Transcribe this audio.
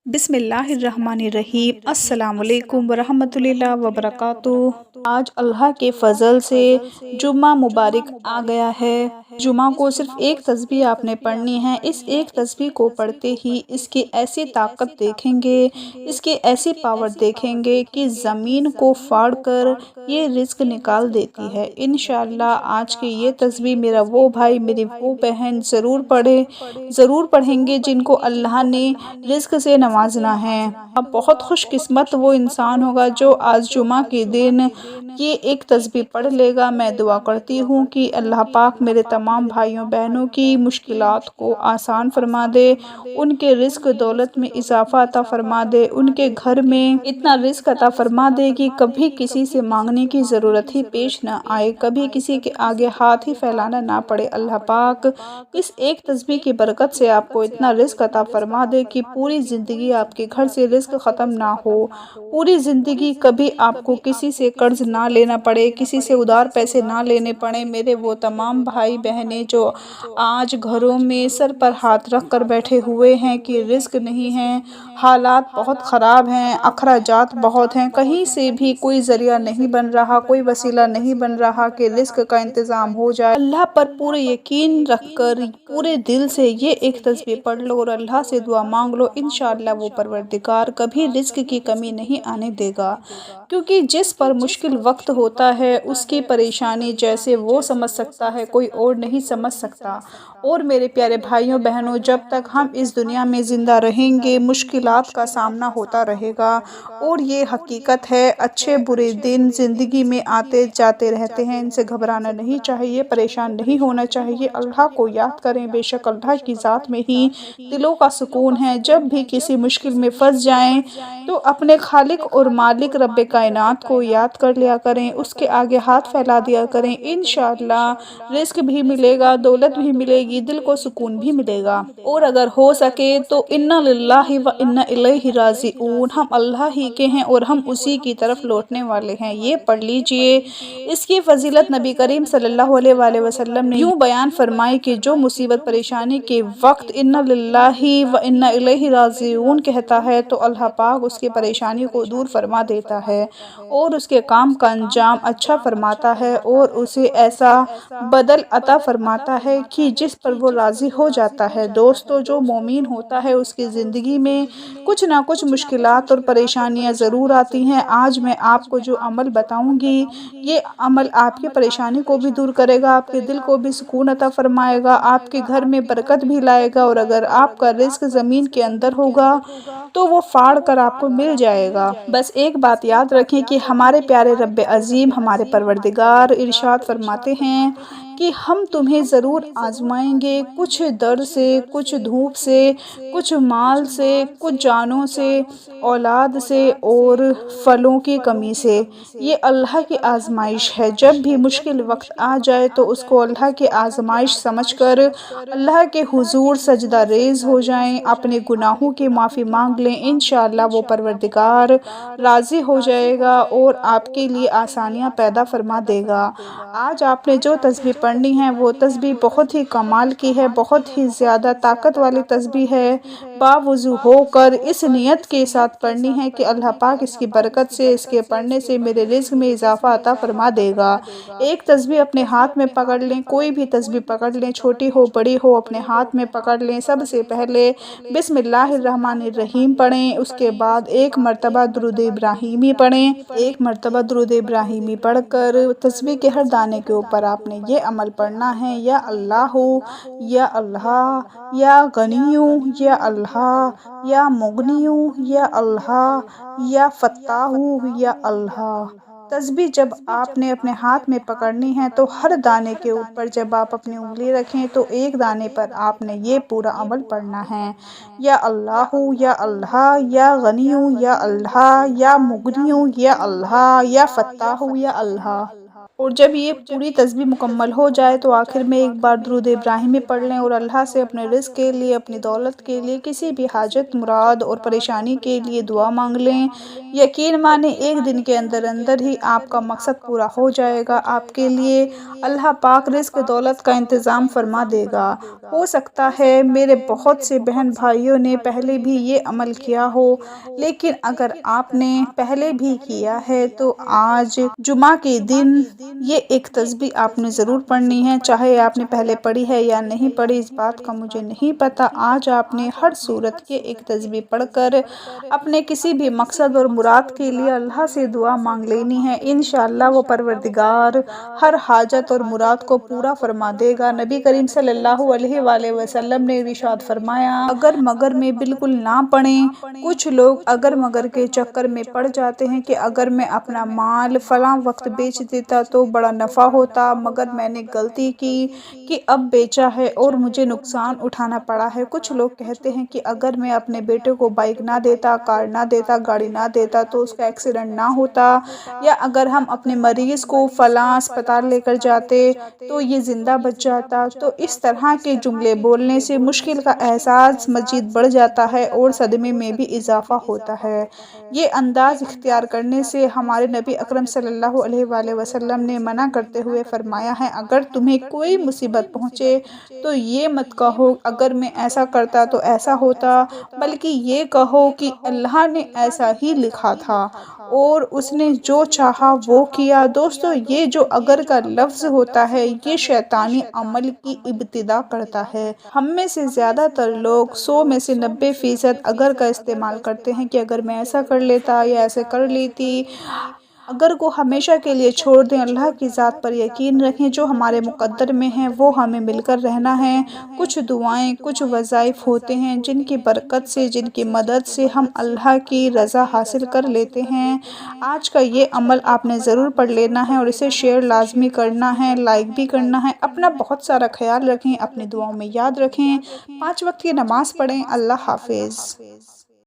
بسم اللہ الرحمن الرحیم۔ السلام علیکم ورحمۃ اللہ وبرکاتہ۔ آج اللہ کے فضل سے جمعہ مبارک آ گیا ہے۔ جمعہ کو صرف ایک تسبیح آپ نے پڑھنی ہے۔ اس ایک تسبیح کو پڑھتے ہی اس کی ایسی طاقت دیکھیں گے، اس کی ایسی پاور دیکھیں گے کہ زمین کو پھاڑ کر یہ رزق نکال دیتی ہے۔ انشاءاللہ آج کی یہ تسبیح میرا وہ بھائی، میری وہ بہن ضرور پڑھیں گے جن کو اللہ نے رزق سے نوازنا ہے۔ اب بہت خوش قسمت وہ انسان ہوگا جو آج جمعہ کے دن یہ ایک تسبیح پڑھ لے گا۔ میں دعا کرتی ہوں کہ اللہ پاک میرے تمام بھائیوں بہنوں کی مشکلات کو آسان فرما دے، ان کے رزق دولت میں اضافہ عطا فرما دے، ان کے گھر میں اتنا رزق عطا فرما دے کہ کبھی کسی سے مانگنے کی ضرورت ہی پیش نہ آئے، کبھی کسی کے آگے ہاتھ ہی پھیلانا نہ پڑے۔ اللہ پاک اس ایک تسبیح کی برکت سے آپ کو اتنا رزق عطا فرما دے کہ پوری زندگی آپ کے گھر سے رزق ختم نہ ہو، پوری زندگی کبھی آپ کو کسی سے قرض نہ لینا پڑے، کسی سے ادھار پیسے نہ لینے پڑے۔ میرے وہ تمام بھائی بہنیں جو آج گھروں میں سر پر ہاتھ رکھ کر بیٹھے ہوئے ہیں کہ رزق نہیں ہے، حالات بہت خراب ہیں، اخراجات بہت ہیں، کہیں سے بھی کوئی ذریعہ نہیں بن رہا، کوئی وسیلہ نہیں بن رہا کہ رزق کا انتظام ہو جائے۔ اللہ پر پورے یقین رکھ کر پورے دل سے یہ ایک تسبیح پڑھ لو اور اللہ سے دعا مانگ لو، انشاءاللہ وہ پروردگار کبھی رزق کی کمی نہیں آنے دے گا، کیونکہ جس پر مشکل وقت ہوتا ہے اس کی پریشانی جیسے وہ سمجھ سکتا ہے کوئی اور نہیں سمجھ سکتا۔ اور میرے پیارے بھائیوں بہنوں، جب تک ہم اس دنیا میں زندہ رہیں گے مشکلات کا سامنا ہوتا رہے گا، اور یہ حقیقت ہے، اچھے برے دن زندگی میں آتے جاتے رہتے ہیں، ان سے گھبرانا نہیں چاہیے، پریشان نہیں ہونا چاہیے۔ اللہ کو یاد کریں، بے شک اللہ کی ذات میں ہی دلوں کا سکون ہے۔ جب بھی کسی مشکل میں پھنس جائیں تو اپنے خالق اور مالک رب کائنات کو یاد کر لیا کریں، اس کے آگے ہاتھ پھیلا دیا کریں، انشاءاللہ رزق بھی ملے گا، دولت بھی ملے گی، دل کو سکون بھی ملے گا۔ اور اگر ہو سکے تو انا للہ و انا الیہ راجعون، ہم اللہ ہی کے ہیں اور ہم اسی کی طرف لوٹنے والے ہیں۔ یہ پڑھ لیجئے۔ اس کی فضیلت نبی کریم صلی اللہ علیہ وآلہ وسلم نے یوں بیان فرمائی کہ جو مصیبت پریشانی کے وقت انا للہ و انا الیہ راجعون کہتا ہے تو اللہ پاک اس کی پریشانی کو دور فرما دیتا ہے اور اس کے کام کا انجام اچھا فرماتا ہے اور اسے ایسا بدل عطا فرماتا ہے کہ جس پر وہ راضی ہو جاتا ہے۔ دوستو، جو مومن ہوتا ہے اس کی زندگی میں کچھ نہ کچھ مشکلات اور پریشانیاں ضرور آتی ہیں۔ آج میں آپ کو جو عمل بتاؤں گی، یہ عمل آپ کی پریشانی کو بھی دور کرے گا، آپ کے دل کو بھی سکون عطا فرمائے گا، آپ کے گھر میں برکت بھی لائے گا، اور اگر آپ کا رزق زمین کے اندر ہوگا تو وہ پھاڑ کر آپ کو مل جائے گا۔ بس ایک بات یاد رکھیں کہ ہمارے پیارے رب عظیم، ہمارے پروردگار ارشاد فرماتے ہیں کہ ہم تمہیں ضرور آزمائیں گے، کچھ درد سے، کچھ دھوپ سے، کچھ مال سے، کچھ جانوں سے، اولاد سے اور پھلوں کی کمی سے۔ یہ اللہ کی آزمائش ہے۔ جب بھی مشکل وقت آ جائے تو اس کو اللہ کی آزمائش سمجھ کر اللہ کے حضور سجدہ ریز ہو جائیں، اپنے گناہوں کی معافی مانگ لیں، انشاءاللہ وہ پروردگار راضی ہو جائے گا اور آپ کے لیے آسانیاں پیدا فرما دے گا۔ آج آپ نے جو تسبیح پڑھنی ہے وہ تسبیح بہت ہی کمال کی ہے، بہت ہی زیادہ طاقت والی تسبیح ہے۔ باوضو ہو کر اس نیت کے ساتھ پڑھنی ہے کہ اللہ پاک اس کی برکت سے، اس کے پڑھنے سے میرے رزق میں اضافہ عطا فرما دے گا۔ ایک تسبیح اپنے ہاتھ میں پکڑ لیں، کوئی بھی تسبیح پکڑ لیں، چھوٹی ہو بڑی ہو، اپنے ہاتھ میں پکڑ لیں۔ سب سے پہلے بسم اللہ الرحمن الرحیم پڑھیں، اس کے بعد ایک مرتبہ درود ابراہیمی پڑھیں۔ ایک مرتبہ درود ابراہیمی پڑھ کر تسبیح کے ہر دانے کے اوپر آپ نے یہ عمل پڑھنا ہے: یا اللہ، یا اللہ، یا غنیوں، یا اللہ، یا مغنیوں، یا اللہ، یا فتاحوں، یا اللہ۔ تسبیح جب آپ نے اپنے ہاتھ میں پکڑنی ہے تو ہر دانے کے اوپر جب آپ اپنی انگلی رکھیں تو ایک دانے پر آپ نے یہ پورا عمل پڑھنا ہے: یا اللہ، یا اللہ، یا غنیوں، یا اللہ، یا مغنیوں، یا اللہ، یا فتاحوں، یا اللہ۔ اور جب یہ پوری تسبیح مکمل ہو جائے تو آخر میں ایک بار درود ابراہیمی پڑھ لیں اور اللہ سے اپنے رزق کے لیے، اپنی دولت کے لیے، کسی بھی حاجت مراد اور پریشانی کے لیے دعا مانگ لیں۔ یقین مانیں ایک دن کے اندر اندر ہی آپ کا مقصد پورا ہو جائے گا۔ آپ کے لیے اللہ پاک رزق دولت کا انتظام فرما دے گا۔ ہو سکتا ہے میرے بہت سے بہن بھائیوں نے پہلے بھی یہ عمل کیا ہو، لیکن اگر آپ نے پہلے بھی کیا ہے تو آج جمعہ کے دن یہ ایک تسبیح آپ نے ضرور پڑھنی ہے، چاہے آپ نے پہلے پڑھی ہے یا نہیں پڑھی اس بات کا مجھے نہیں پتا۔ آج آپ نے ہر صورت کے ایک تسبیح پڑھ کر اپنے کسی بھی مقصد اور مراد کے لیے اللہ سے دعا مانگ لینی ہے۔ انشاءاللہ وہ پروردگار ہر حاجت اور مراد کو پورا فرما دے گا۔ نبی کریم صلی اللہ علیہ وآلہ وسلم نے ارشاد فرمایا، اگر مگر میں بالکل نہ پڑھیں۔ کچھ لوگ اگر مگر کے چکر میں پڑ جاتے ہیں کہ اگر میں اپنا مال فلاں وقت بیچ دیتا تو بڑا نفع ہوتا، مگر میں نے غلطی کی کہ اب بیچا ہے اور مجھے نقصان اٹھانا پڑا ہے۔ کچھ لوگ کہتے ہیں کہ اگر میں اپنے بیٹے کو بائک نہ دیتا، کار نہ دیتا، گاڑی نہ دیتا تو اس کا ایکسیڈنٹ نہ ہوتا، یا اگر ہم اپنے مریض کو فلاں اسپتال لے کر جاتے تو یہ زندہ بچ جاتا۔ تو اس طرح کے جملے بولنے سے مشکل کا احساس مزید بڑھ جاتا ہے اور صدمے میں بھی اضافہ ہوتا ہے۔ یہ انداز اختیار کرنے سے ہمارے نبی اکرم صلی اللہ علیہ وآلہ وسلم نے منع کرتے ہوئے فرمایا ہے، اگر تمہیں کوئی مصیبت پہنچے تو یہ مت کہو اگر میں ایسا کرتا تو ایسا ہوتا، بلکہ یہ کہو کہ اللہ نے ایسا ہی لکھا تھا اور اس نے جو چاہا وہ کیا۔ دوستو یہ جو اگر کا لفظ ہوتا ہے یہ شیطانی عمل کی ابتدا کرتا ہے۔ ہم میں سے زیادہ تر لوگ 100 میں سے 90% اگر کا استعمال کرتے ہیں کہ اگر میں ایسا کر لیتا یا ایسے کر لیتی۔ اگر کو ہمیشہ کے لیے چھوڑ دیں، اللہ کی ذات پر یقین رکھیں، جو ہمارے مقدر میں ہیں وہ ہمیں مل کر رہنا ہے۔ کچھ دعائیں، کچھ وظائف ہوتے ہیں جن کی برکت سے، جن کی مدد سے ہم اللہ کی رضا حاصل کر لیتے ہیں۔ آج کا یہ عمل آپ نے ضرور پڑھ لینا ہے اور اسے شیئر لازمی کرنا ہے، لائک بھی کرنا ہے۔ اپنا بہت سارا خیال رکھیں، اپنی دعاؤں میں یاد رکھیں، 5 وقت کی نماز پڑھیں۔ اللہ حافظ۔